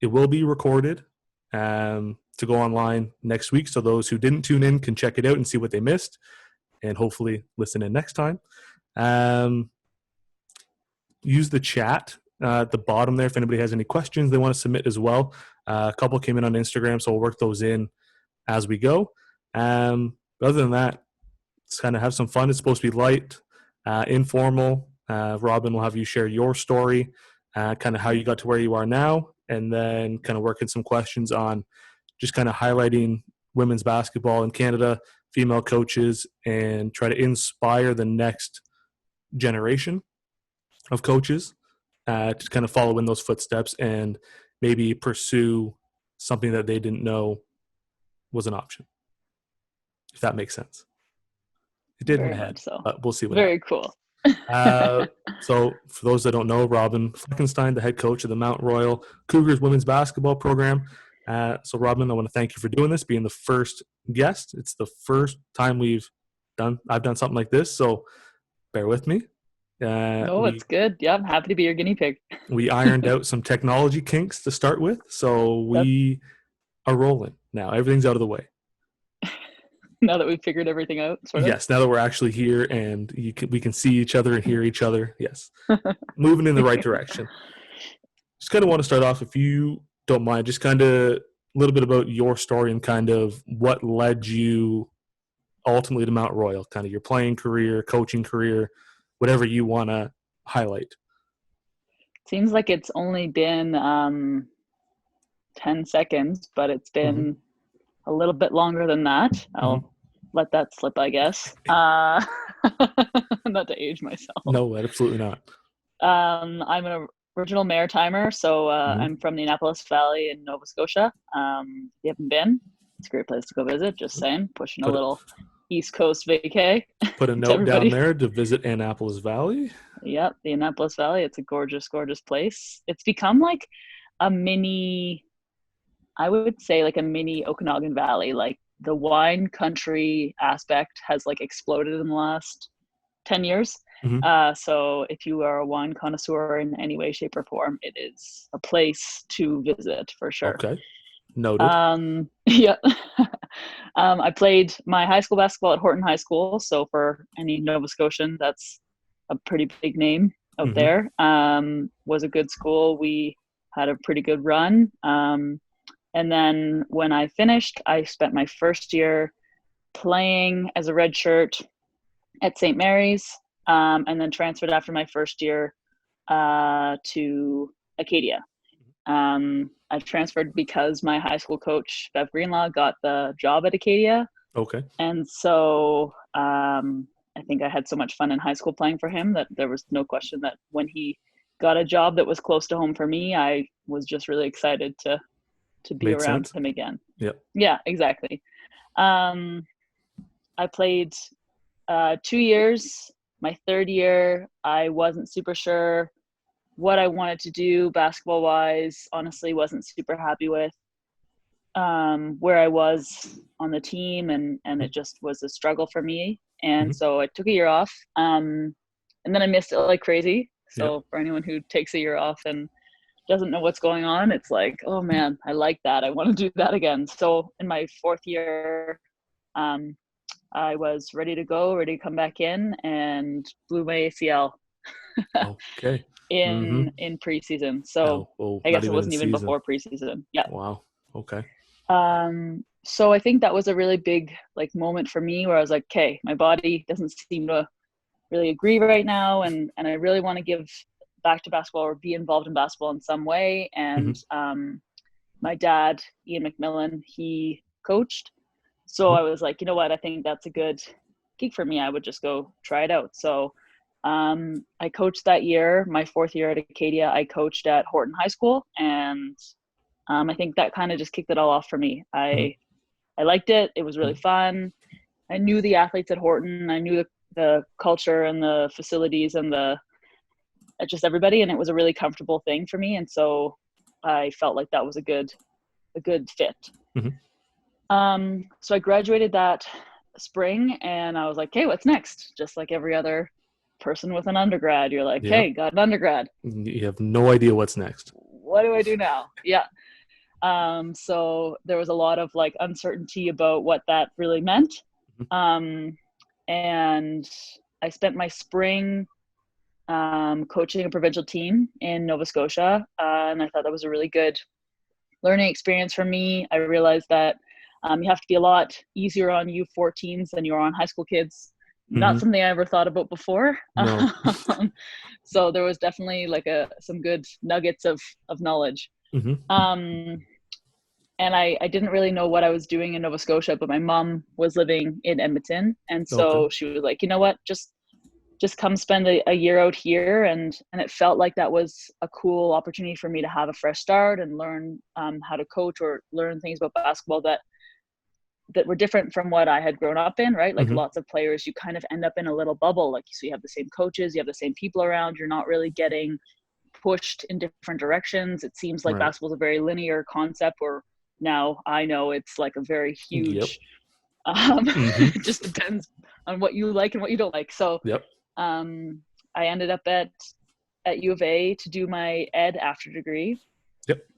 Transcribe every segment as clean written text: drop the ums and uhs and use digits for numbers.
it will be recorded to go online next week. So those who didn't tune in can check it out and see what they missed, and hopefully listen in next time. Use the chat at the bottom there if anybody has any questions they want to submit as well. A couple came in on Instagram, so we'll work those in as we go. Other than that, let's kind of have some fun. It's supposed to be light, informal. Robyn will have you share your story, kind of how you got to where you are now, and then kind of working some questions on just kind of highlighting women's basketball in Canada, female coaches, and try to inspire the next generation of coaches to kind of follow in those footsteps and maybe pursue something that they didn't know was an option, if that makes sense. It did in my head, so. But we'll see what Very happens. Cool. So for those that don't know, Robyn Fleckenstein, the head coach of the Mount Royal Cougars women's basketball program. So Robyn, I want to thank you for doing this, being the first guest. It's the first time I've done something like this, so bear with me. It's good. Yeah, I'm happy to be your guinea pig. We ironed out some technology kinks to start with, so we are rolling now. Everything's out of the way. Now that we've figured everything out, sort of? Yes, now that we're actually here and we can see each other and hear each other. Yes, moving in the right direction. Just kind of want to start off, if you don't mind, just kind of a little bit about your story and kind of what led you ultimately to Mount Royal, kind of your playing career, coaching career, whatever you want to highlight. Seems like it's only been 10 seconds, but it's been a little bit longer than that. I'll let that slip, I guess. Not to age myself. No, absolutely not. I'm an original Maritimer, so I'm from the Annapolis Valley in Nova Scotia. You haven't been? It's a great place to go visit, just saying. Pushing a little East Coast vacay. Put a note down there to visit Annapolis Valley. Yep, the Annapolis Valley. It's a gorgeous, gorgeous place. It's become like a mini, I would say like a mini Okanagan Valley. Like the wine country aspect has like exploded in the last 10 years. So if you are a wine connoisseur in any way, shape, or form, it is a place to visit for sure. Okay. Noted. Yeah. I played my high school basketball at Horton High School. So for any Nova Scotian, that's a pretty big name out there. Was a good school. We had a pretty good run. And then when I finished, I spent my first year playing as a redshirt at St. Mary's, and then transferred after my first year to Acadia. I transferred because my high school coach, Bev Greenlaw, got the job at Acadia. Okay. And so I think I had so much fun in high school playing for him that there was no question that when he got a job that was close to home for me, I was just really excited to be Made around sense. him again. Yep. Yeah, exactly. I played 2 years. My third year, I wasn't super sure what I wanted to do basketball wise. Honestly, wasn't super happy with where I was on the team, and it just was a struggle for me. And so I took a year off, and then I missed it like crazy. So for anyone who takes a year off and doesn't know what's going on, it's like, oh man, I like that. I want to do that again. So in my fourth year, I was ready to go, ready to come back in, and blew my ACL. Okay. in preseason. So I guess it wasn't even before preseason. Yeah. Wow. Okay. So I think that was a really big like moment for me where I was like, okay, my body doesn't seem to really agree right now, and I really want to give back to basketball or be involved in basketball in some way. And my dad, Ian McMillan, he coached. So I was like, you know what, I think that's a good gig for me. I would just go try it out. So I coached that year. My fourth year at Acadia, I coached at Horton High School, and I think that kind of just kicked it all off for me. I liked it. It was really fun. I knew the athletes at Horton. I knew the culture and the facilities and just everybody, and it was a really comfortable thing for me. And so I felt like that was a good fit. So I graduated that spring, and I was like, okay, what's next? Just like every other person with an undergrad, you're like, hey, got an undergrad. You have no idea what's next. What do I do now? Yeah. So there was a lot of like uncertainty about what that really meant. And I spent my spring coaching a provincial team in Nova Scotia. And I thought that was a really good learning experience for me. I realized that you have to be a lot easier on U14s than you are on high school kids. Not something I ever thought about before. No. So there was definitely like some good nuggets of knowledge. And I didn't really know what I was doing in Nova Scotia, but my mom was living in Edmonton. And so she was like, you know what, just come spend a year out here. And it felt like that was a cool opportunity for me to have a fresh start and learn how to coach or learn things about basketball that were different from what I had grown up in, right? Like lots of players, you kind of end up in a little bubble. Like, so you have the same coaches, you have the same people around, you're not really getting pushed in different directions. It seems like basketball is a very linear concept, or now I know it's like a very huge, it just depends on what you like and what you don't like. So I ended up at U of A to do my ed after degree.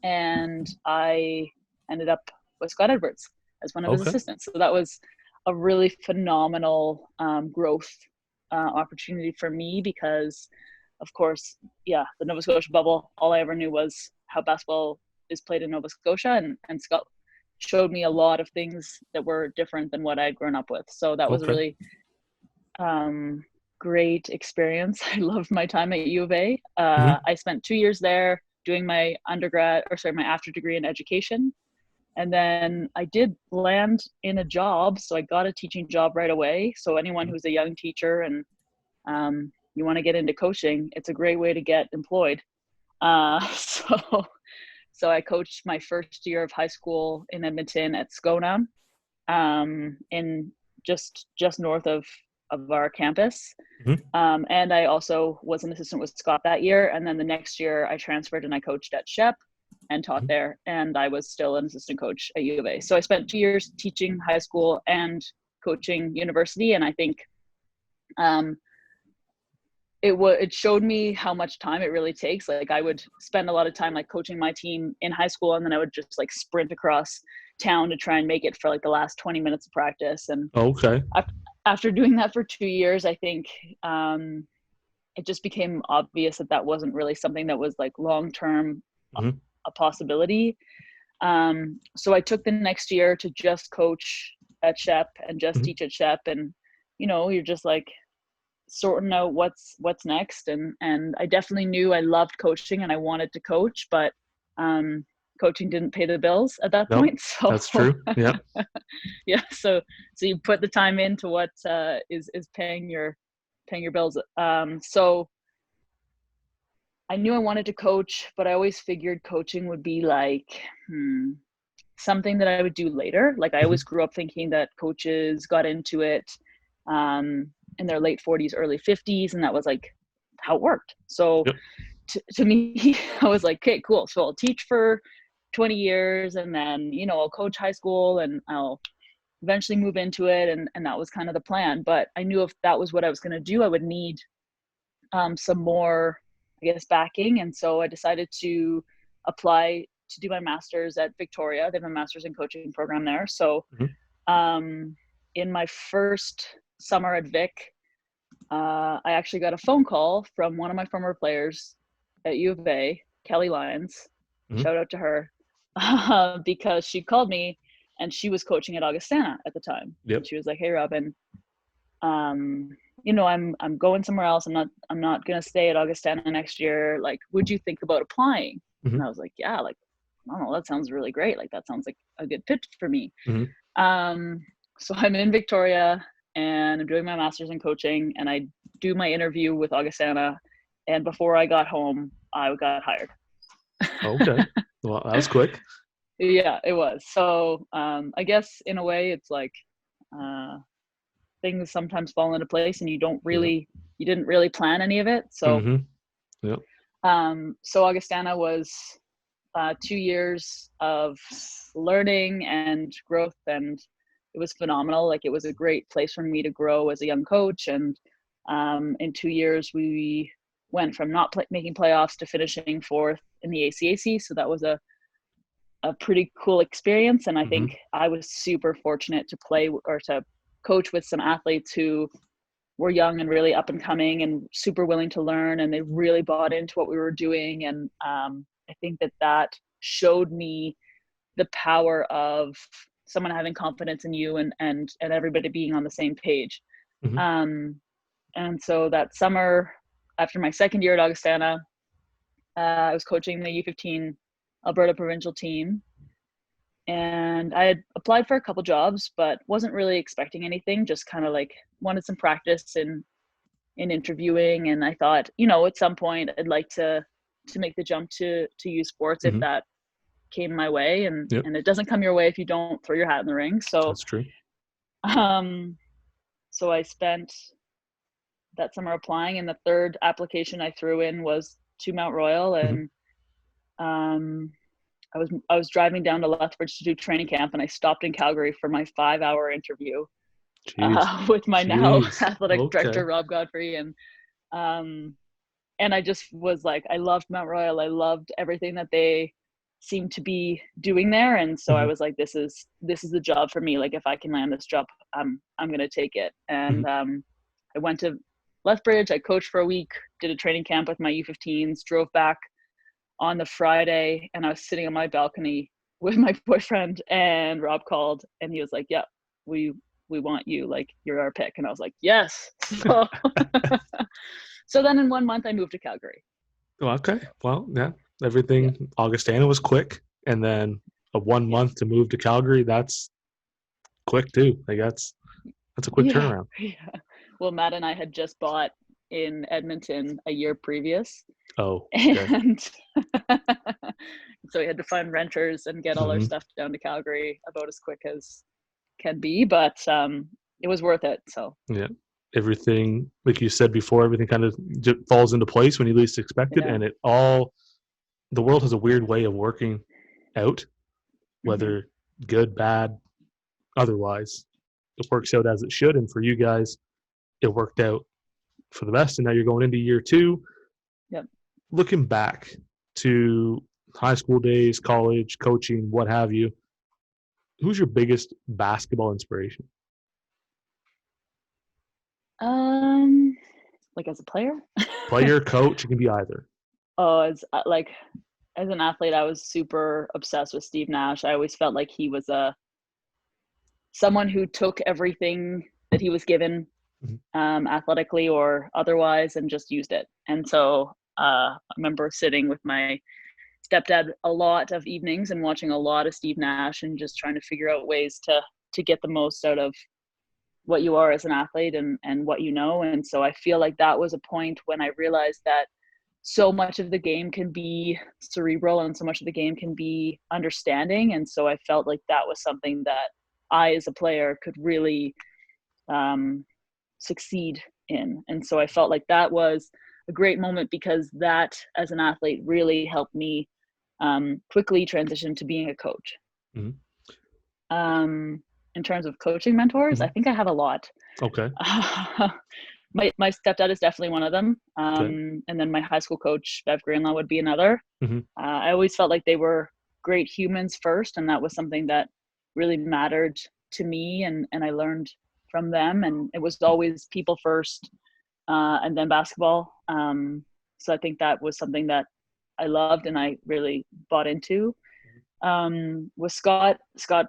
And I ended up with Scott Edwards as one of his assistants. So that was a really phenomenal growth opportunity for me because, of course, the Nova Scotia bubble, all I ever knew was how basketball is played in Nova Scotia. And Scott showed me a lot of things that were different than what I'd grown up with. So that was a really great experience. I loved my time at U of A. I spent 2 years there doing my my after degree in education. And then I did land in a job. So I got a teaching job right away. So anyone who's a young teacher and you want to get into coaching, it's a great way to get employed. So I coached my first year of high school in Edmonton at Scona, in just north of our campus. And I also was an assistant with Scott that year. And then the next year I transferred and I coached at Shep and taught there. And I was still an assistant coach at U of A. So I spent 2 years teaching high school and coaching university. And I think it showed me how much time it really takes. Like, I would spend a lot of time like coaching my team in high school, and then I would just like sprint across town to try and make it for like the last 20 minutes of practice. And after doing that for 2 years, I think it just became obvious that wasn't really something that was like long-term a possibility. So I took the next year to just coach at Shep and just teach at Shep. And, you know, you're just like sorting out what's next. And I definitely knew I loved coaching and I wanted to coach, but coaching didn't pay the bills at that point. So that's true. Yeah. So you put the time into what is paying your bills. So I knew I wanted to coach, but I always figured coaching would be like something that I would do later. Like, I always grew up thinking that coaches got into it in their late 40s, early 50s, and that was like how it worked. So to me, I was like, okay, cool. So I'll teach for 20 years and then, you know, I'll coach high school and I'll eventually move into it. And that was kind of the plan. But I knew if that was what I was going to do, I would need some more, I guess, backing. And so I decided to apply to do my master's at Victoria. They have a master's in coaching program there. So in my first summer at Vic, I actually got a phone call from one of my former players at U of A, Kelly Lyons. Shout out to her, because she called me and she was coaching at Augustana at the time. She was like, "Hey, Robyn, you know, I'm going somewhere else. I'm not gonna stay at Augustana next year. Like, would you think about applying?" And I was like, "Yeah, like, I don't know, that sounds really great. Like, that sounds like a good fit for me." So I'm in Victoria and I'm doing my master's in coaching, and I do my interview with Augustana, and before I got home, I got hired. Okay. Well, that was quick. Yeah, it was. So I guess in a way it's like things sometimes fall into place and you didn't really plan any of it. So so Augustana was 2 years of learning and growth, and it was phenomenal. Like, it was a great place for me to grow as a young coach. And in 2 years, we went from not making playoffs to finishing fourth in the ACAC. So that was a a pretty cool experience. And I Mm-hmm. think I was super fortunate to play or to coach with some athletes who were young and really up and coming and super willing to learn, and they really bought into what we were doing. And I think that showed me the power of someone having confidence in you, and everybody being on the same page. Mm-hmm. And so that summer, after my second year at Augustana, I was coaching the U15 Alberta provincial team, and I had applied for a couple jobs, but wasn't really expecting anything. Just kind of like wanted some practice in interviewing, and I thought, at some point I'd like to make the jump to U Sports if Mm-hmm. that came my way, and Yep. it doesn't come your way if you don't throw your hat in the ring. So That's true. um so I spent that summer applying, and the third application I threw in was to Mount Royal. Mm-hmm. And I was driving down to Lethbridge to do training camp, and I stopped in Calgary for my 5-hour interview Jeez. with my now Jeez. athletic Okay. director, Rob Godfrey. And I just was like, I loved Mount Royal. I loved everything that they seemed to be doing there. And so I Mm-hmm. was like, this is the job for me. Like, if I can land this job, I'm going to take it. Mm-hmm. And I went to Lethbridge. I coached for a week, did a training camp with my U15s, drove back on the Friday, and I was sitting on my balcony with my boyfriend, and Rob called, and he was like, yeah, we want you, like, you're our pick. And I was like, yes. So so then in 1 month I moved to Calgary. Well, okay. Well, yeah. Everything Yeah. Augustana was quick, and then a 1 Yes. month to move to Calgary. That's quick too. Like that's a quick Yeah. turnaround. Yeah. Well, Matt and I had just bought in Edmonton a year previous, Oh, okay. and so we had to find renters and get all our Mm-hmm. stuff down to Calgary about as quick as can be, but it was worth it. So Yeah. Everything, like you said before, everything kind of falls into place when you least expect it, yeah. and the world has a weird way of working out, Mm-hmm. whether good, bad, otherwise. It works out as it should, and for you guys, it worked out for the best, and now you're going into year 2. Yep. Looking back to high school days, college, coaching, what have you, who's your biggest basketball inspiration? Like, as a player. Player, coach, it can be either. Oh, as an athlete, I was super obsessed with Steve Nash. I always felt like he was someone who took everything that he was given, athletically or otherwise, and just used it. And so I remember sitting with my stepdad a lot of evenings and watching a lot of Steve Nash, and just trying to figure out ways to get the most out of what you are as an athlete, and what you know. And so I feel like that was a point when I realized that so much of the game can be cerebral, and so much of the game can be understanding. And so I felt like that was something that I, as a player, could really succeed in. And so I felt like that was a great moment, because that, as an athlete, really helped me quickly transition to being a coach. Mm-hmm. In terms of coaching mentors, Mm-hmm. I think I have a lot. Okay. My stepdad is definitely one of them. Okay. And then my high school coach, Bev Greenlaw, would be another. Mm-hmm. I always felt like they were great humans first, and that was something that really mattered to me, and I learned from them. And it was always people first, and then basketball. So I think that was something that I loved and I really bought into. With Scott,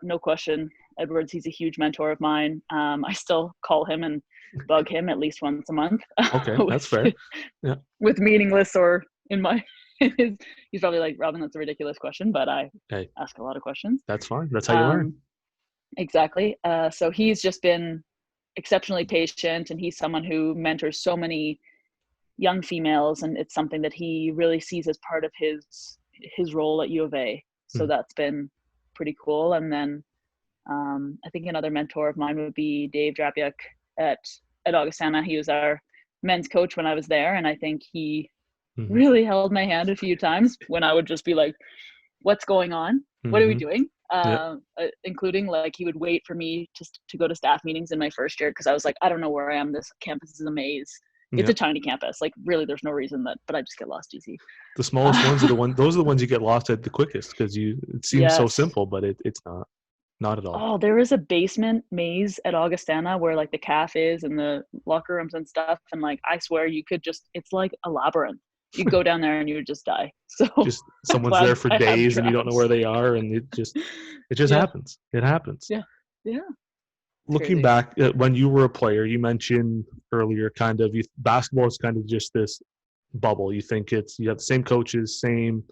no question, Edwards, he's a huge mentor of mine. I still call him and bug him at least once a month. Okay, that's with, fair. Yeah. with meaningless, or in my he's probably like, Robyn, that's a ridiculous question, but I Hey, ask a lot of questions. that's fine. That's how you learn. Exactly. So he's just been exceptionally patient, and he's someone who mentors so many young females, and it's something that he really sees as part of his role at U of A. So that's been pretty cool. And then I think another mentor of mine would be Dave Drapiak at Augustana. He was our men's coach when I was there, and I think he really held my hand a few times when I would just be like, what's going on? What are we doing? Yep. Including, like, he would wait for me to go to staff meetings in my first year, because I was like, I don't know where I am. This campus is a maze. It's Yeah. a tiny campus. Like really, there's no reason but I just get lost easy. The smallest ones are the ones. Those are the ones you get lost at the quickest because it seems so Yes. simple, but it's not at all. Oh, there is a basement maze at Augustana where like the calf is and the locker rooms and stuff. And like, I swear you could it's like a labyrinth. You go down there and you would just die. So Just that's someone's why there for I have days and you don't know traps. where they are, and it just Yeah. happens. It happens. Yeah. Yeah. It's Looking crazy. back at when you were a player, you mentioned earlier kind of basketball is kind of just this bubble. You think you have the same coaches, same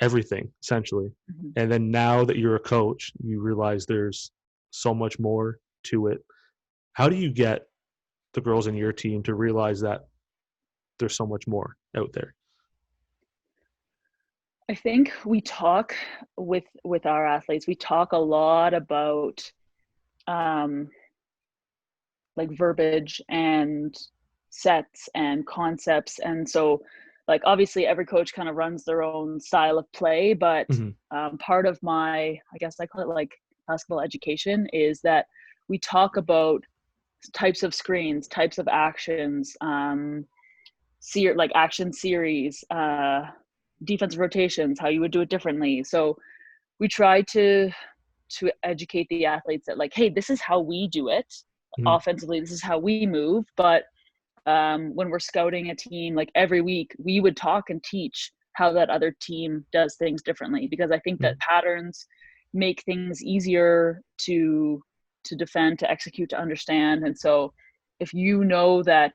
everything essentially. Mhm. And then now that you're a coach, you realize there's so much more to it. How do you get the girls in your team to realize that there's so much more out there? I think we talk with our athletes. We talk a lot about um, like verbiage and sets and concepts, and so like obviously every coach kind of runs their own style of play, but Hmm. part of my, I guess I call it like basketball education, is that we talk about types of screens, types of actions, like action series, defensive rotations, how you would do it differently. So we try to educate the athletes that like, hey, this is how we do it Hmm. offensively. This is how we move. But when we're scouting a team, like every week, we would talk and teach how that other team does things differently, because I think that patterns make things easier to defend, to execute, to understand. And so if you know that,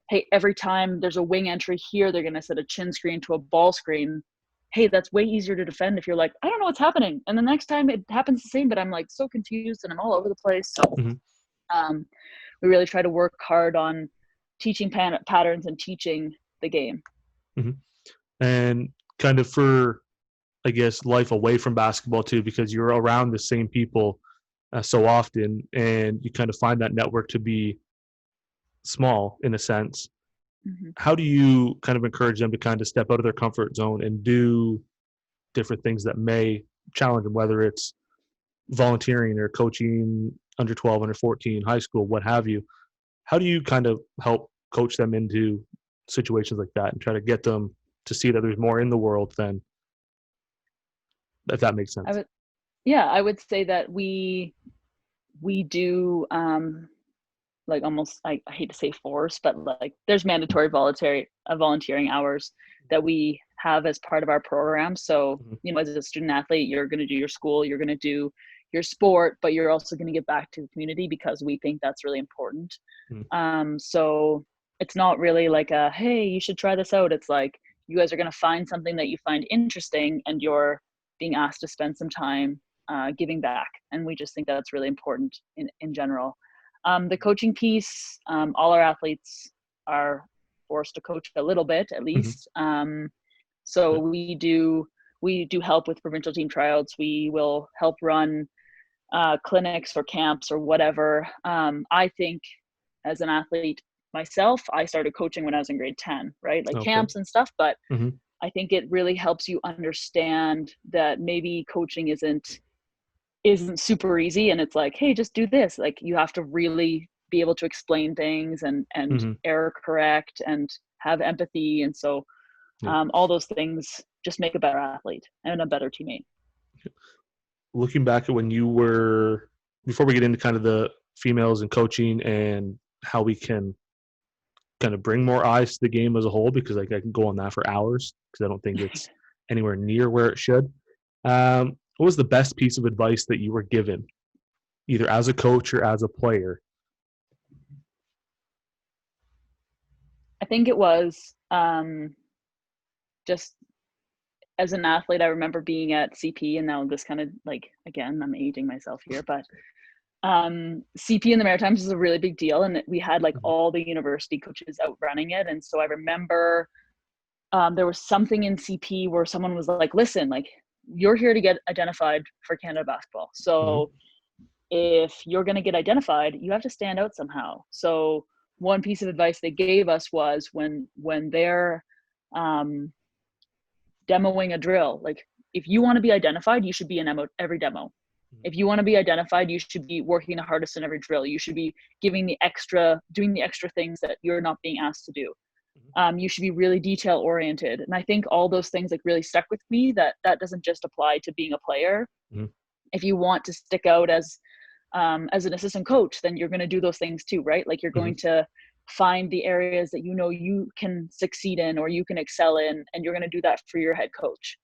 hey, every time there's a wing entry here, they're going to set a chin screen to a ball screen. Hey, that's way easier to defend if you're like, I don't know what's happening. And the next time it happens the same, but I'm like so confused and I'm all over the place. So Hmm. um, we really try to work hard on teaching patterns and teaching the game. Hmm. And kind of for, I guess, life away from basketball too, because you're around the same people so often, and you kind of find that network to be small in a sense. Mm-hmm. How do you kind of encourage them to kind of step out of their comfort zone and do different things that may challenge them, whether it's volunteering or coaching under 12, under 14, high school, what have you? How do you kind of help coach them into situations like that and try to get them to see that there's more in the world than, if that makes I sense? would, yeah, I would say that we do like almost, I hate to say force, but like there's mandatory voluntary volunteering hours that we have as part of our program. So, Mhm. you know, as a student athlete, you're going to do your school, you're going to do your sport, but you're also going to give back to the community because we think that's really important. Mhm. So it's not really like a, hey, you should try this out. It's like you guys are going to find something that you find interesting and you're being asked to spend some time giving back. And we just think that's really important in general. The coaching piece, all our athletes are forced to coach a little bit at Mhm. least. So Yeah. we do help with provincial team tryouts. We will help run clinics or camps or whatever. I think as an athlete myself, I started coaching when I was in grade 10, right? Like Okay. camps and stuff, but Mhm. I think it really helps you understand that maybe coaching isn't super easy, and it's like, hey, just do this. Like you have to really be able to explain things and Mhm. error correct and have empathy. And so Yeah. all those things just make a better athlete and a better teammate. Looking back at when you were, before we get into kind of the females and coaching and how we can kind of bring more eyes to the game as a whole, because like I can go on that for hours because I don't think it's anywhere near where it should. What was the best piece of advice that you were given, either as a coach or as a player? I think it was just as an athlete, I remember being at CP, and now this kind of like, again, I'm aging myself here, but CP in the Maritimes is a really big deal, and we had like Mhm. all the university coaches out running it. And so I remember there was something in CP where someone was like, listen, like you're here to get identified for Canada basketball. Mhm. So if you're going to get identified, you have to stand out somehow. So one piece of advice they gave us was when they're um, demoing a drill, like if you want to be identified, you should be in every demo. If you want to be identified, you should be working the hardest in every drill. You should be doing the extra things that you're not being asked to do. You should be really detail oriented. And I think all those things like really stuck with me, that doesn't just apply to being a player. Mm-hmm. If you want to stick out as an assistant coach, then you're going to do those things too, right? Like you're going to find the areas that you can succeed in or you can excel in, and you're going to do that for your head coach.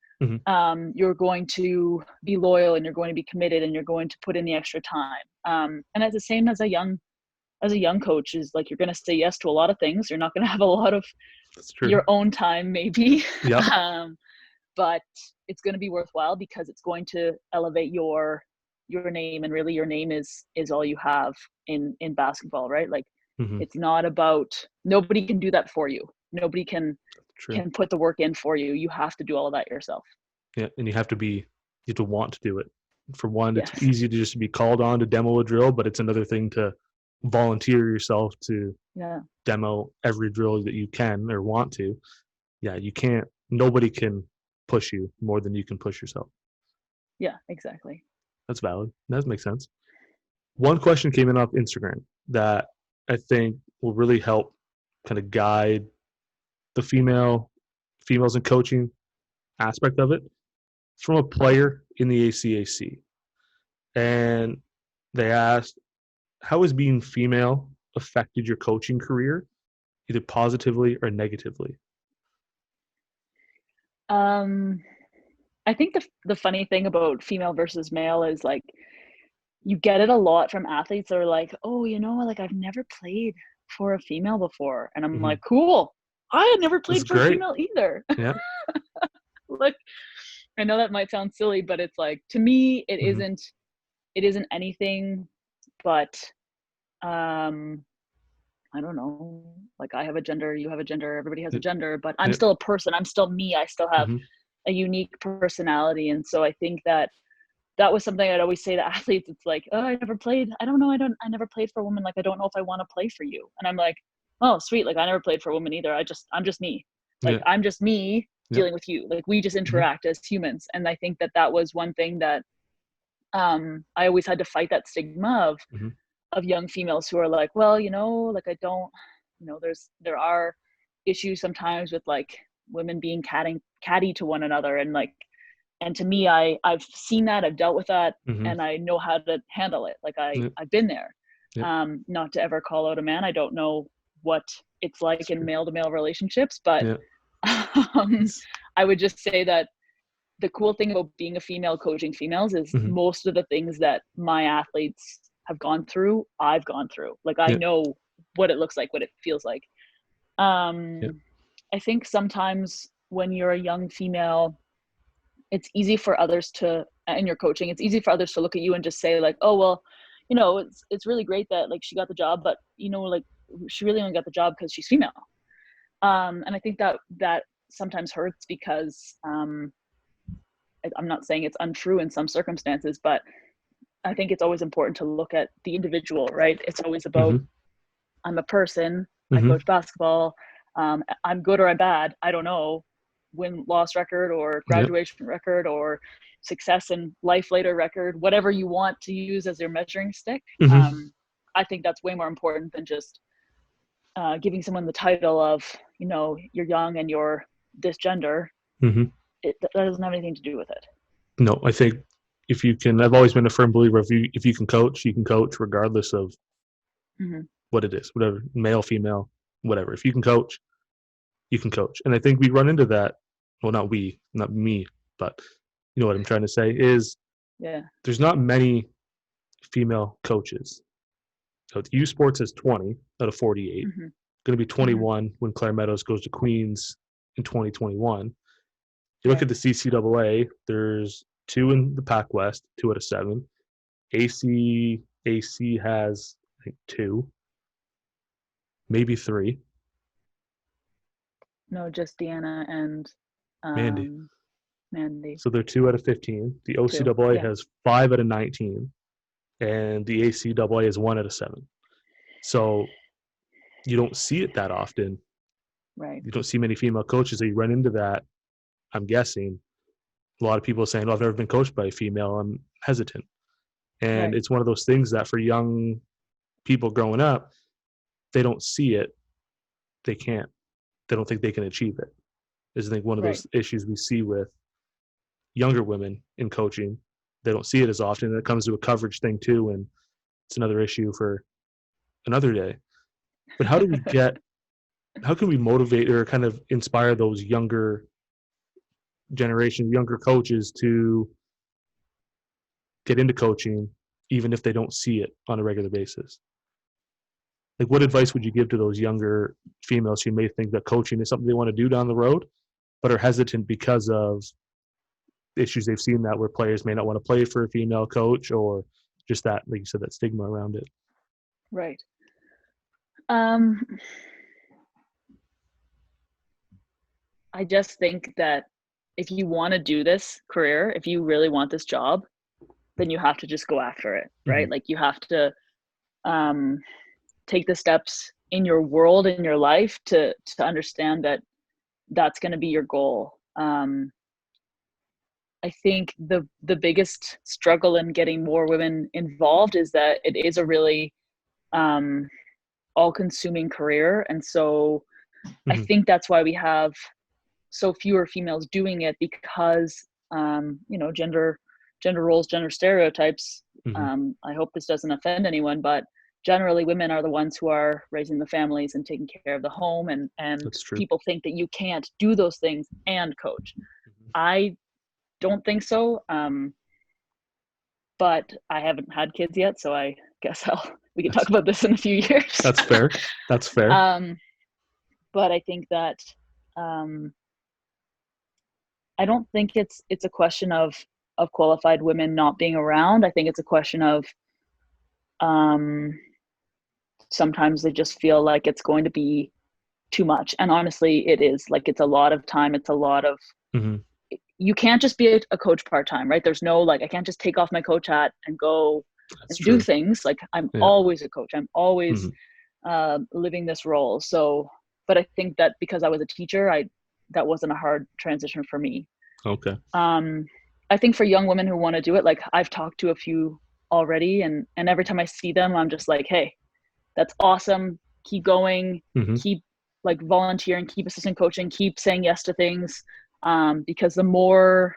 You're going to be loyal, and you're going to be committed, and you're going to put in the extra time. And at the same as a young coach is like, you're going to say yes to a lot of things. You're not going to have a lot of your own time, maybe. Yeah. But it's going to be worthwhile because it's going to elevate your name, and really your name is all you have in basketball, right? Like it's not about, nobody can do that for you. Nobody can put the work in for you. You have to do all of that yourself. Yeah, and you have to want to do it. For one, it's easy to just be called on to demo a drill, but it's another thing to volunteer yourself to demo every drill that you can or want to. Yeah, you can't, nobody can push you more than you can push yourself. Yeah, exactly. That's valid. That makes sense. One question came in off Instagram that I think will really help kind of guide the females in coaching aspect of it. It's from a player in the ACAC. And they asked, how has being female affected your coaching career, either positively or negatively? I think the funny thing about female versus male is like, you get it a lot from athletes that are like, oh, like I've never played for a female before. And I'm like, cool. I had never played for a female either. Yeah. Like, I know that might sound silly, but it's like, to me, it isn't anything but, I don't know, like I have a gender, you have a gender, everybody has a gender, but I'm still a person. I'm still me. I still have a unique personality. And so I think that was something I'd always say to athletes. It's like, oh, I never played for a woman. Like, I don't know if I want to play for you. And I'm like, oh, sweet. Like, I never played for a woman either. I'm just me. Like, I'm just me dealing with you. Like, we just interact as humans. And I think that was one thing that I always had to fight, that stigma of young females who are like, well, like I don't, there are issues sometimes with like women being catty to one another. And like, and to me, I've seen that, I've dealt with that, and I know how to handle it. Like I've been there. Not to ever call out a man. I don't know what it's like in male to male relationships, but I would just say that the cool thing about being a female coaching females is most of the things that my athletes have gone through, I've gone through. Like I know what it looks like, what it feels like. I think sometimes when you're a young female, it's easy for others to, and you're coaching, it's easy for others to look at you and just say like, oh, well, it's really great that like she got the job, but like she really only got the job because she's female. And I think that sometimes hurts because I'm not saying it's untrue in some circumstances, but I think it's always important to look at the individual, right? It's always about, I'm a person, I coach basketball, I'm good or I'm bad, I don't know, win-loss record or graduation record or success in life later record, whatever you want to use as your measuring stick. I think that's way more important than just giving someone the title of, you're young and you're this gender. That doesn't have anything to do with it. No, I think if you can, I've always been a firm believer, if you can coach, you can coach regardless of what it is, whatever, male, female, whatever. If you can coach, you can coach. And I think we run into that. Well, not me, but you know what I'm trying to say is there's not many female coaches. So U Sports has 20 out of 48. Going to be 21 when Claire Meadows goes to Queens in 2021. You look at the CCAA, there's 2 in the Pac West, 2 out of 7. AC has, I think, 2, maybe 3. No, just Deanna and Mandy. So they're 2 out of 15. The OCAA has 5 out of 19, and the ACAA is 1 out of 7. So you don't see it that often. Right. You don't see many female coaches. So you run into that. I'm guessing a lot of people are saying, "Oh, I've never been coached by a female. I'm hesitant." And Right. it's one of those things that for young people growing up, they don't see it. They can't. They don't think they can achieve it. Is I think one of Right. those issues we see with younger women in coaching. They don't see it as often. And it comes to a coverage thing too, and it's another issue for another day. But how can we motivate or kind of inspire those younger generation, younger coaches to get into coaching, even if they don't see it on a regular basis? Like, what advice would you give to those younger females who may think that coaching is something they want to do down the road, but are hesitant because of issues they've seen that where players may not want to play for a female coach, or just that, like you said, that stigma around it? Right. Um, I just think that if you want to do this career, if you really want this job, then you have to just go after it, Mm-hmm. right? Like you have to um, take the steps in your world, in your life, to understand that that's going to be your goal. I think the biggest struggle in getting more women involved is that it is a really um, all-consuming career, and so I Mm-hmm. think that's why we have so fewer females doing it, because gender roles, gender stereotypes. Mm-hmm. I hope this doesn't offend anyone, but generally women are the ones who are raising the families and taking care of the home, and That's true. people think that you can't do those things and coach. Mm-hmm. I don't think so. But I haven't had kids yet, so I guess we can That's talk about this in a few years. that's fair. That's fair. um, but I think that um, I don't think it's a question of qualified women not being around. I think it's a question of um, sometimes they just feel like it's going to be too much, and honestly, it is. Like it's a lot of time. It's a lot of Mm-hmm. you can't just be a coach part-time, right? There's no like I can't just take off my coach hat and go That's and do true. things. Like I'm Yeah. always a coach. I'm always Mm-hmm. living this role. So, but I think that because I was a teacher, that wasn't a hard transition for me. Okay. Um, I think for young women who want to do it, like I've talked to a few already, and every time I see them, I'm just like, hey, that's awesome. Keep going. Mm-hmm. Keep like volunteering. Keep assistant coaching. Keep saying yes to things. Because the more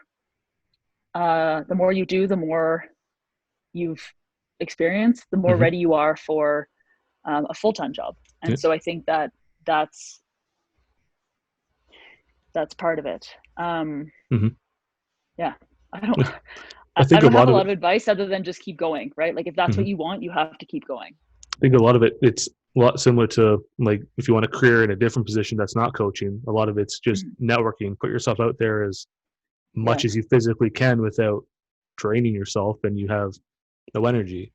you do, the more you've experienced, the more Mm-hmm. ready you are for a full-time job. Yeah. And so I think that that's part of it. Mm-hmm. Yeah, I don't I I think a don't have lot a of lot it. of advice other than just keep going, right? Like if that's Mm-hmm. what you want, you have to keep going. I think a lot of it, it's a lot similar to like if you want a career in a different position that's not coaching. A lot of it's just Mhm. networking. Put yourself out there as much as Yes. you physically can without draining yourself, and you have no energy.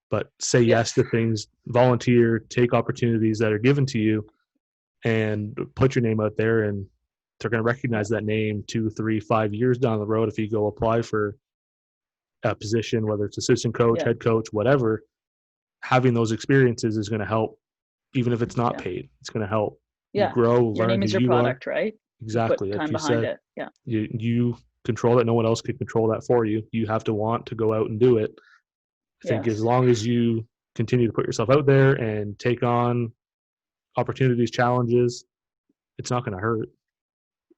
But say yes Yes. to things, volunteer, take opportunities that are given to you, and put your name out there. And they're going to Yeah. recognize that name 2, 3, 5 years down the road if you go apply for a position, whether it's assistant coach, Yeah. head coach, whatever. Having those experiences is going to help, even if it's not Yeah. paid. It's going to help you Yeah. grow, Your learn name who is your you are. product, right? You put Exactly. Like time you behind said, it. Yeah. you control that. No one else can control that for you. You have to want to go out and do it. I think as Yes. long as you continue to put yourself out there and take on opportunities, challenges, it's not going to hurt.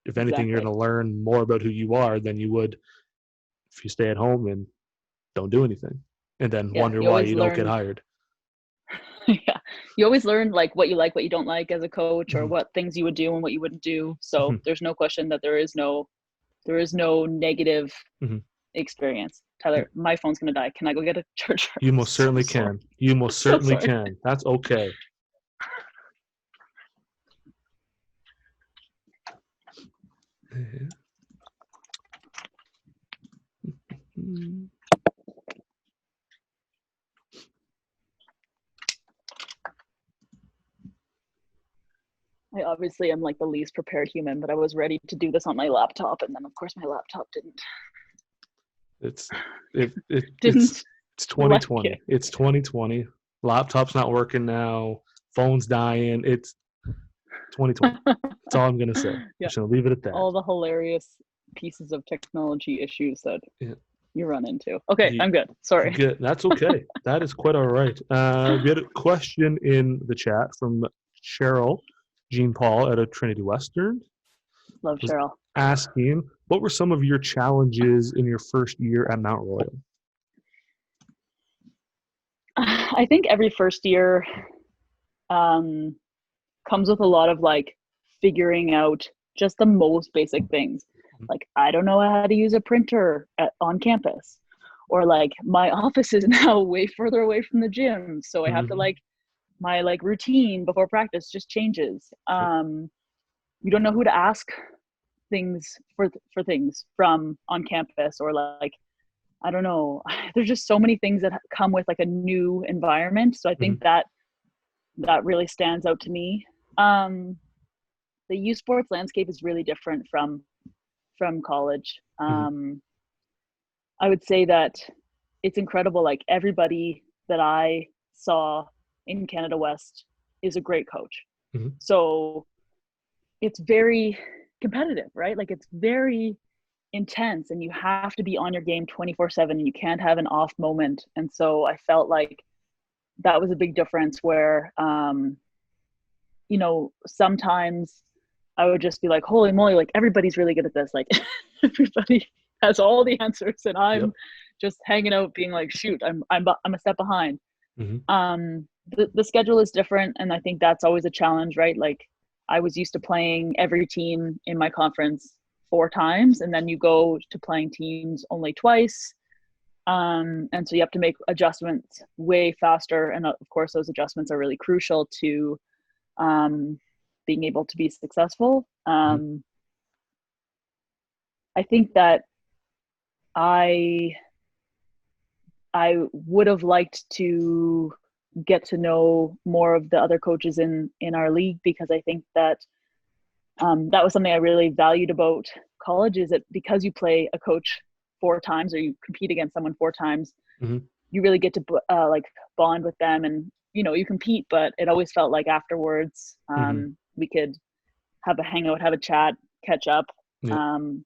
If anything, you're Exactly. going to learn more about who you are than you would if you stay at home and don't do anything and then Yeah. wonder You why always you don't get learn. hired. Yeah. You always learn like what you don't like as a coach, or Mhm. what things you would do and what you wouldn't do. So Mhm. there's no question that there is no negative Mhm. experience. Yeah. Tyler, my phone's gonna die. Can I go get a charger? You I'm most so certainly sorry. can. You I'm most so certainly sorry. can. That's okay. I obviously am like the least prepared human, but I was ready to do this on my laptop, and then of course my laptop didn't It's it, it didn't it's like it. 2020. It's 2020. Laptop's not working now. Phone's dying. It's 2020. That's all I'm gonna say. I'm Yeah, just gonna leave it at that. all the hilarious pieces of technology issues that Yeah. you run into. Okay, You, I'm good. Sorry. good. That's okay. That is quite all right. We had a question in the chat from Cheryl Jean Paul out of Trinity Western. Love Was Cheryl. asking, what were some of your challenges in your first year at Mount Royal? I think every first year comes with a lot of like figuring out just the most basic things. Like, I don't know how to use a printer on campus, or like my office is now way further away from the gym, so I have to like my like routine before practice just changes. You don't know who to ask things for things from on campus, or like, I don't know. There's just so many things that come with like a new environment. So I think that really stands out to me. The U Sports landscape is really different from college. I would say that it's incredible. Like, everybody that I saw in Canada West is a great coach. So it's very competitive, right? Like, it's very intense, and you have to be on your game 24/7, and you can't have an off moment. And so I felt like that was a big difference where, you know, sometimes I would just be like, holy moly, like, everybody's really good at this. Like, everybody has all the answers, and I'm just hanging out being like, shoot, I'm a step behind. The schedule is different, and I think that's always a challenge, right? Like, I was used to playing every team in my conference 4 times, and then you go to playing teams only twice. And so you have to make adjustments way faster. And of course, those adjustments are really crucial to being able to be successful. I think that I would have liked to get to know more of the other coaches in our league, because I think that that was something I really valued about college, is that because you play a coach 4 times, or you compete against someone 4 times, you really get to like bond with them. And, you know, you compete, but it always felt like afterwards we could have a hangout, have a chat, catch up. And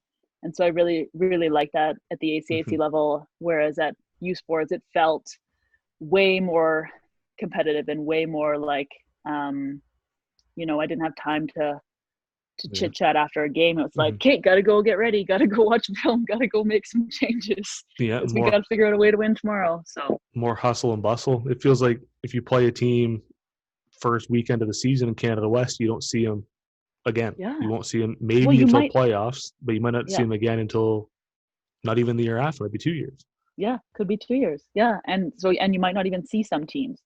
so I really, really liked that at the ACAC level, whereas at U Sports, it felt way more competitive and way more like, you know, I didn't have time to chit chat after a game. It was like, Kate, gotta go get ready, gotta go watch film, gotta go make some changes. Because we gotta figure out a way to win tomorrow. So more hustle and bustle. It feels like if you play a team first weekend of the season in Canada West, you don't see them again. You won't see them maybe until playoffs, but you might not see them again until not even the year after. It'd be 2 years. Yeah, could be 2 years. Yeah, and you might not even see some teams.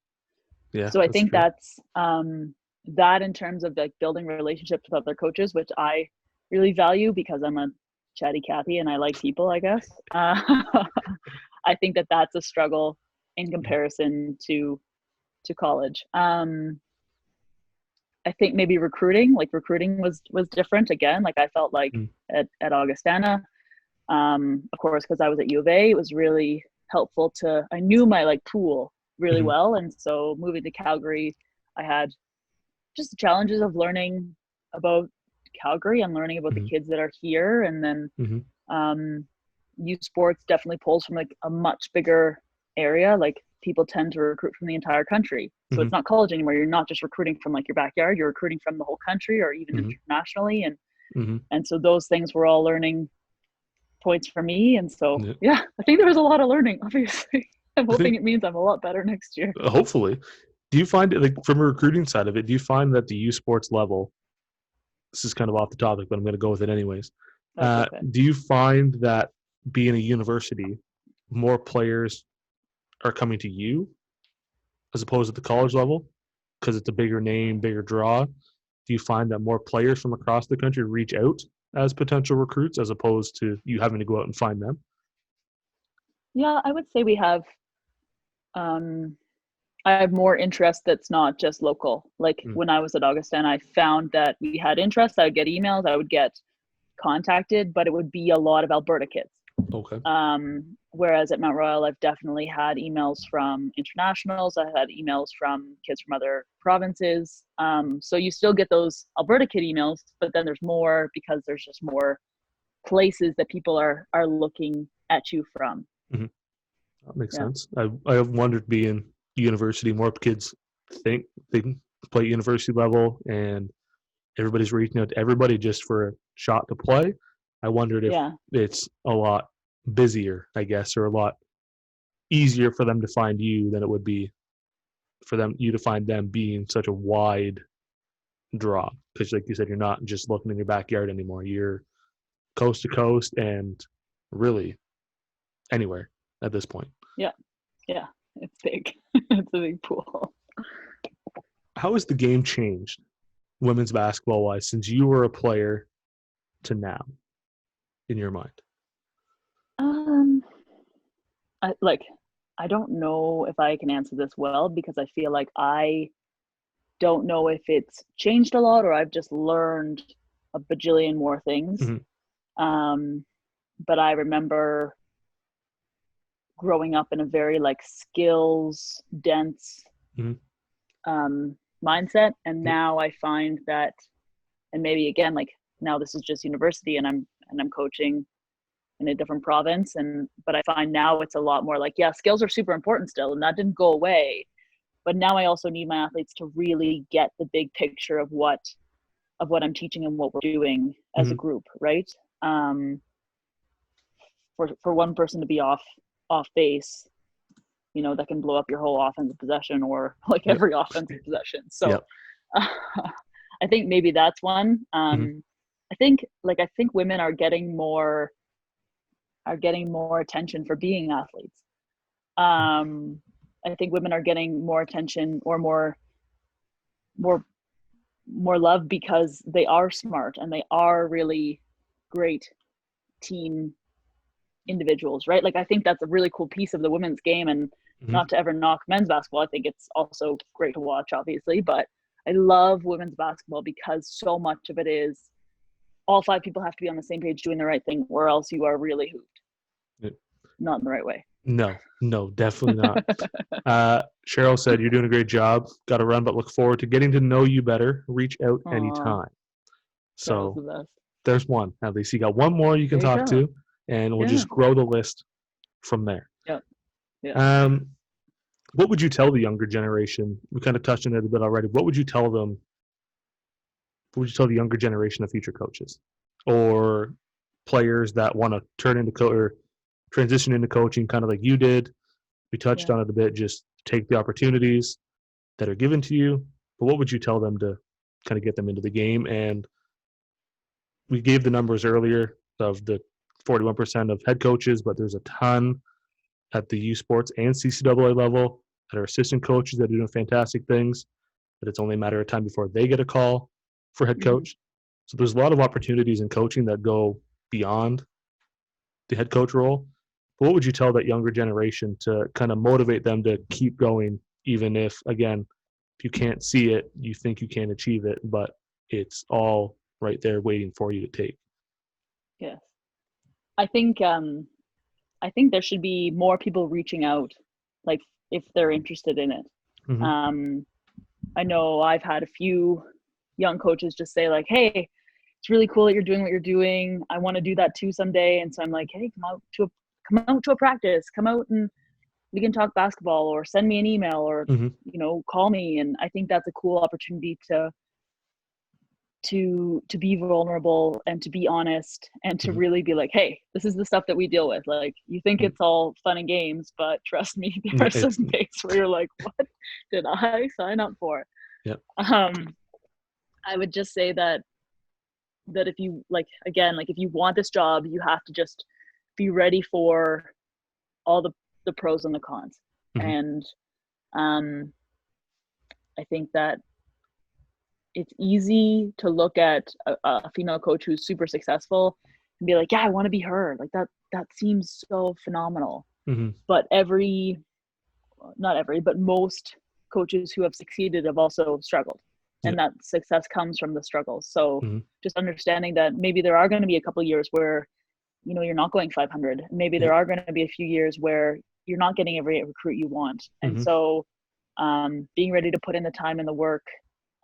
Yeah. So I think that's that in terms of like building relationships with other coaches, which I really value because I'm a chatty Cathy and I like people, I guess. I think that that's a struggle in comparison to college. I think maybe recruiting was different again. Like, I felt like at Augustana, of course, because I was at U of A, it was really helpful I knew my like pool really well. And so moving to Calgary, I had just the challenges of learning about Calgary and learning about the kids that are here. And then U Sports definitely pulls from like a much bigger area. Like, people tend to recruit from the entire country. So it's not college anymore. You're not just recruiting from like your backyard, you're recruiting from the whole country, or even internationally. And so those things were all learning points for me. And so, yeah, I think there was a lot of learning, obviously. I'm hoping it means I'm a lot better next year. Hopefully. Do you find it, like, from a recruiting side of it, do you find that the U Sports level, this is kind of off the topic, but I'm going to go with it anyways. Okay. Do you find that being a university, more players are coming to you as opposed to the college level because it's a bigger name, bigger draw? Do you find that more players from across the country reach out as potential recruits as opposed to you having to go out and find them? Yeah, I would say we have I have more interest that's not just local. Like, when I was at Augustana, I found that we had interest. I would get emails, I would get contacted, but it would be a lot of Alberta kids. Okay. Whereas at Mount Royal, I've definitely had emails from internationals. I've had emails from kids from other provinces. So you still get those Alberta kid emails, but then there's more because there's just more places that people are looking at you from. Mm-hmm. That makes Yeah. sense. I have wondered, being university, more kids think they can play at university level, and everybody's reaching out to everybody just for a shot to play. I wondered if Yeah. it's a lot busier, I guess, or a lot easier for them to find you than it would be for you to find them, being such a wide draw. Because, like you said, you're not just looking in your backyard anymore. You're coast to coast and really anywhere at this point. Yeah. Yeah. It's big. It's a big pool. How has the game changed, women's basketball wise, since you were a player to now, in your mind? Um, I don't know if I can answer this well, because I feel like I don't know if it's changed a lot or I've just learned a bajillion more things. Mm-hmm. But I remember growing up in a very like skills dense mindset, and now I find that, and maybe again, like now this is just university and I'm coaching in a different province, but I find now it's a lot more like, yeah, skills are super important still, and that didn't go away, but now I also need my athletes to really get the big picture of what I'm teaching and what we're doing as a group, right? For one person to be off base, that can blow up your whole offensive possession, or like every offensive possession. So I think maybe that's one. I think women are getting more attention for being athletes. I think women are getting more attention, or more love, because they are smart and they are really great team individuals, right? Like I think that's a really cool piece of the women's game, and not to ever knock men's basketball, I think it's also great to watch, obviously, but I love women's basketball because so much of it is all 5 people have to be on the same page doing the right thing, or else you are really hooped. Not in the right way. No, definitely not. Cheryl said, "You're doing a great job. Got to run, but look forward to getting to know you better. Reach out anytime." So the there's one. At least you got one more you can talk to, and we'll just grow the list from there. Yeah. What would you tell the younger generation? We kind of touched on it a bit already. What would you tell them? What would you tell the younger generation of future coaches or players that want to turn into or transition into coaching, kind of like you did? We touched on it a bit. Just take the opportunities that are given to you. But what would you tell them to kind of get them into the game? And we gave the numbers earlier of the 41% of head coaches, but there's a ton at the U Sports and CCAA level that are assistant coaches that are doing fantastic things, but it's only a matter of time before they get a call for head coach. So there's a lot of opportunities in coaching that go beyond the head coach role. But what would you tell that younger generation to kind of motivate them to keep going, even if, again, if you can't see it, you think you can achieve it, but it's all right there waiting for you to take? Yes. I think there should be more people reaching out, like if they're interested in it. I know I've had a few young coaches just say like, "Hey, it's really cool that you're doing what you're doing. I want to do that too someday." And so I'm like, "Hey, come out to a practice, come out and we can talk basketball, or send me an email, or call me." And I think that's a cool opportunity to be vulnerable and to be honest and to really be like, "Hey, this is the stuff that we deal with. Like, you think it's all fun and games, but trust me, there are some days where you're like, what did I sign up for?" Yep. I would just say that if you if you want this job, you have to just be ready for all the pros and the cons. And I think that it's easy to look at a female coach who's super successful and be like, "Yeah, I want to be her. Like that seems so phenomenal." But not every, but most coaches who have succeeded have also struggled. And that success comes from the struggles. So just understanding that maybe there are going to be a couple of years where, you're not going 500. Maybe there are going to be a few years where you're not getting every recruit you want. And so being ready to put in the time and the work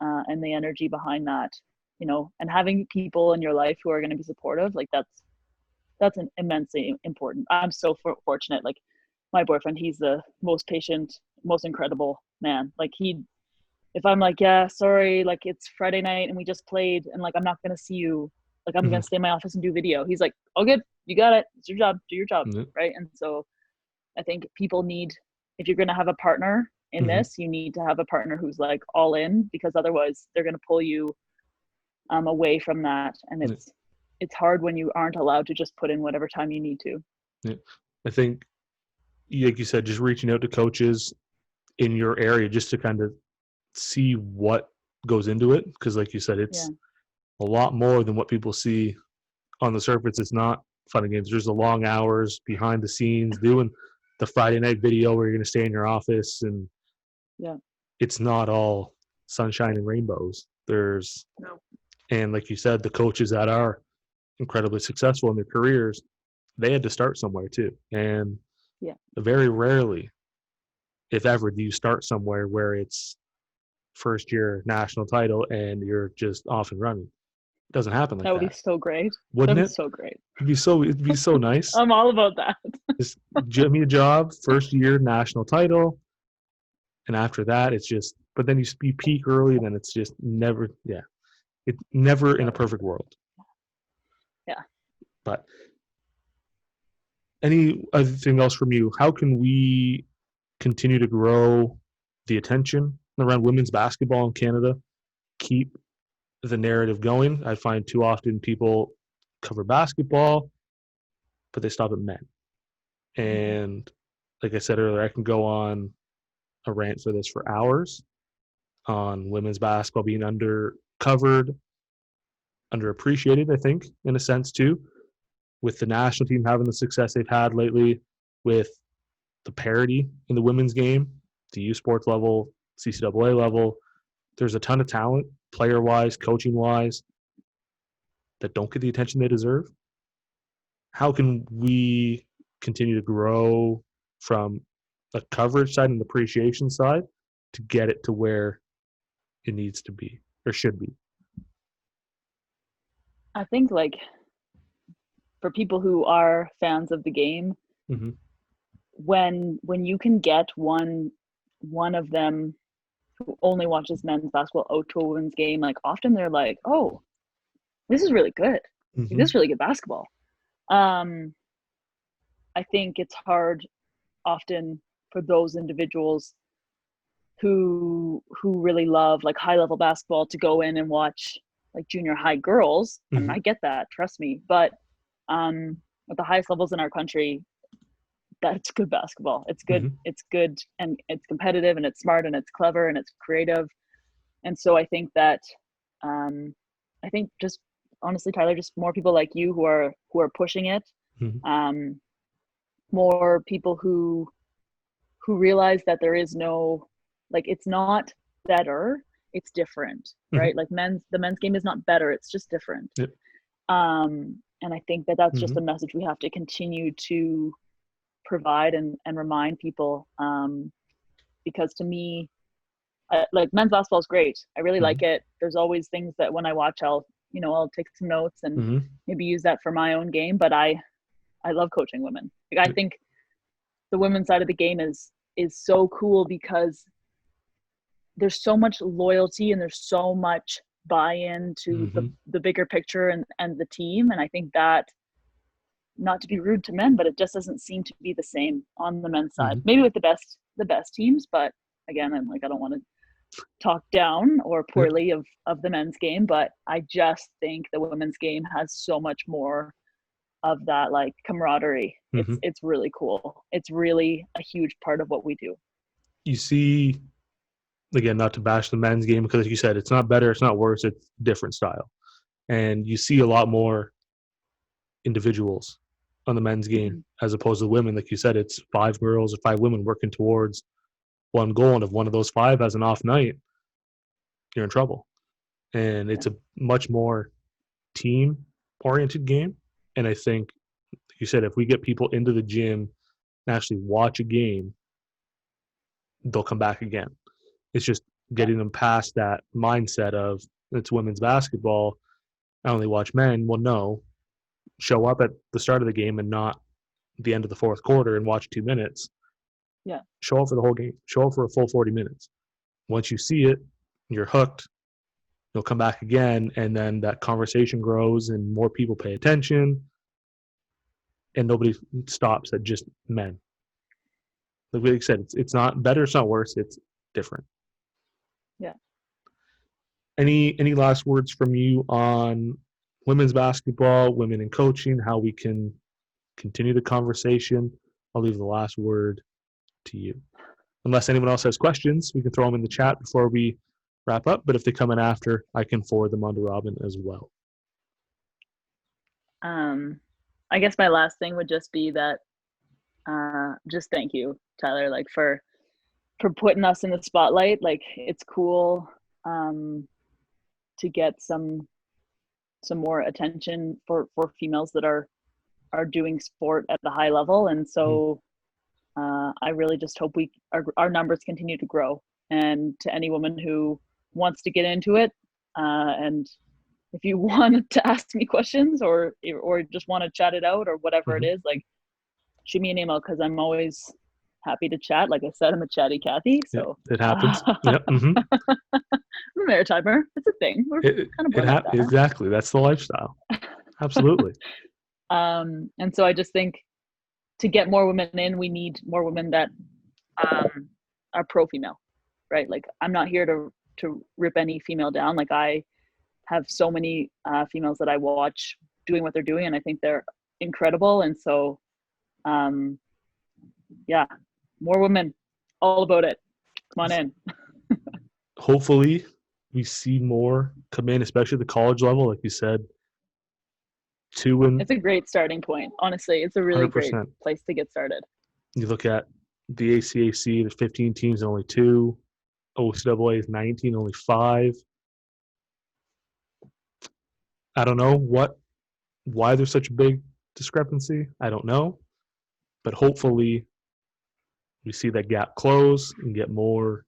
and the energy behind that, and having people in your life who are going to be supportive, like that's an immensely important. I'm so fortunate. Like my boyfriend, he's the most patient, most incredible man. Like if I'm like, yeah, sorry, like it's Friday night and we just played and like I'm not gonna see you, like I'm Mm-hmm. gonna stay in my office and do video. He's like, oh good, you got it. It's your job. Do your job. Mm-hmm. Right. And so I think people need, if you're gonna have a partner in Mm-hmm. this, you need to have a partner who's like all in, because otherwise they're gonna pull you away from that. And Yeah. it's hard when you aren't allowed to just put in whatever time you need to. Yeah. I think, like you said, just reaching out to coaches in your area just to kind of see what goes into it. Because, like you said, Yeah. it's a lot more than what people see on the surface. It's not fun and games. There's the long hours behind the scenes doing the Friday night video where you're going to stay in your office, and Yeah. it's not all sunshine and rainbows. There's, No. and like you said, the coaches that are incredibly successful in their careers, they had to start somewhere too. And Yeah. very rarely, if ever, do you start somewhere where it's first year national title and you're just off and running. It doesn't happen like That would be that, so great. wouldn't That'd be it? so great. It'd be so nice. I'm all about that. Just give me a job, first year national title, and after that, it's just. But then you peak early, and then it's just never. Yeah, it's never in a perfect world. Yeah. But any other thing else from you? How can we continue to grow the attention around women's basketball in Canada? Keep the narrative going. I find too often people cover basketball, but they stop at men. And like I said earlier, I can go on a rant for this for hours on women's basketball being undercovered, underappreciated, I think, in a sense too, with the national team having the success they've had lately, with the parity in the women's game, the U Sports level, CCAA level. There's a ton of talent, player wise, coaching wise, that don't get the attention they deserve. How can we continue to grow from the coverage side and the appreciation side to get it to where it needs to be or should be? I think like for people who are fans of the game, Mm-hmm. when you can get one of them who only watches men's basketball out to a women's game, like often they're like, oh, this is really good. Mm-hmm. This is really good basketball. I think it's hard often for those individuals who really love like high level basketball to go in and watch like junior high girls. And Mm-hmm. I get that, trust me. But at the highest levels in our country, that's good basketball. It's good. Mm-hmm. It's good, and it's competitive, and it's smart, and it's clever, and it's creative. And so I think that I think just honestly, Tyler, just more people like you who are pushing it. Mm-hmm. More people who realize that there is no, like, it's not better, it's different, right? Mm-hmm. Like the men's game is not better, it's just different. Yep. And I think that that's Mm-hmm. just a message we have to continue to provide and remind people, because to me, like men's basketball is great. I really Mm-hmm. like it. There's always things that when I watch, I'll take some notes and Mm-hmm. maybe use that for my own game. But I love coaching women. Like, I think the women's side of the game is so cool because there's so much loyalty and there's so much buy-in to Mm-hmm. the bigger picture and the team. And I think that, not to be rude to men, but it just doesn't seem to be the same on the men's side. Mm-hmm. Maybe with the best teams, but again, I'm like, I don't want to talk down or poorly of the men's game, but I just think the women's game has so much more of that like camaraderie. Mm-hmm. It's really cool. It's really a huge part of what we do. You see, again, not to bash the men's game, because like you said, it's not better, it's not worse, it's different style. And you see a lot more individuals on the men's game as opposed to women. Like you said, it's 5 girls or 5 women working towards one goal, and if one of those 5 has an off night, you're in trouble. And it's a much more team oriented game. And I think, like you said, if we get people into the gym and actually watch a game, they'll come back again. It's just getting them past that mindset of it's women's basketball, I only watch men. Well, no, show up at the start of the game and not the end of the fourth quarter and watch 2 minutes. Yeah. Show up for the whole game. Show up for a full 40 minutes. Once you see it, you're hooked. You'll come back again, and then that conversation grows and more people pay attention, and nobody stops at just men. Like I said, it's not better, it's not worse, it's different. Yeah. Any last words from you on women's basketball, women in coaching, how we can continue the conversation? I'll leave the last word to you. Unless anyone else has questions, we can throw them in the chat before we wrap up. But if they come in after, I can forward them on to Robyn as well. I guess my last thing would just be that just thank you, Tyler, like for putting us in the spotlight. Like, it's cool to get some more attention for females that are doing sport at the high level. And so I really just hope our numbers continue to grow. And to any woman who wants to get into it, and if you want to ask me questions or just want to chat it out or whatever it is, like, shoot me an email, because I'm always happy to chat. Like I said, I'm a chatty Cathy, so it happens. Yep. I'm a maritimer. It's a thing. We're kind of born like that, exactly. That's the lifestyle. Absolutely. And so I just think to get more women in, we need more women that are pro-female, right? Like, I'm not here to rip any female down. Like, I have so many females that I watch doing what they're doing, and I think they're incredible. And so, yeah, more women, all about it. Come on in. Hopefully, we see more come in, especially at the college level, like you said. It's a great starting point. Honestly, it's a really 100%. Great place to get started. You look at the ACAC, there's 15 teams, only 2. OCAA is 19, only 5. I don't know why there's such a big discrepancy. I don't know. But hopefully we see that gap close and get more,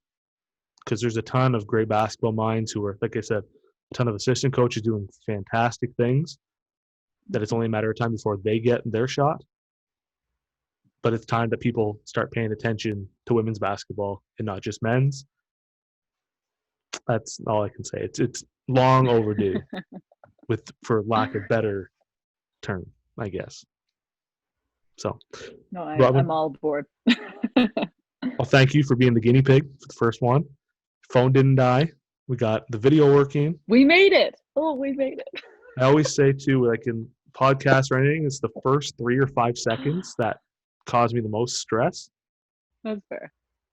because there's a ton of great basketball minds who are, like I said, a ton of assistant coaches doing fantastic things, that it's only a matter of time before they get their shot. But it's time that people start paying attention to women's basketball and not just men's. That's all I can say. It's long overdue, for lack of better term, I guess. So, no, I'm all aboard. Well, thank you for being the guinea pig for the first one. Phone didn't die. We got the video working. We made it. Oh, we made it. I always say too, like in podcasts or anything, it's the first 3 or 5 seconds that cause me the most stress. That's fair.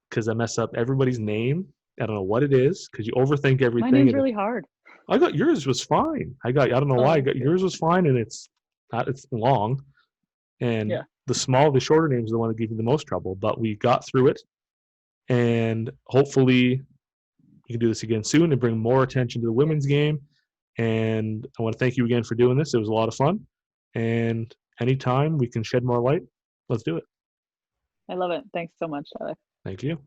Because I mess up everybody's name. I don't know what it is, because you overthink everything. My name's really hard. I got yours was fine. I don't know why. I got yours was fine, and it's long. And the shorter names are the one that give you the most trouble. But we got through it, and hopefully we can do this again soon and bring more attention to the women's game. And I want to thank you again for doing this. It was a lot of fun. And anytime we can shed more light, let's do it. I love it. Thanks so much, Tyler. Thank you.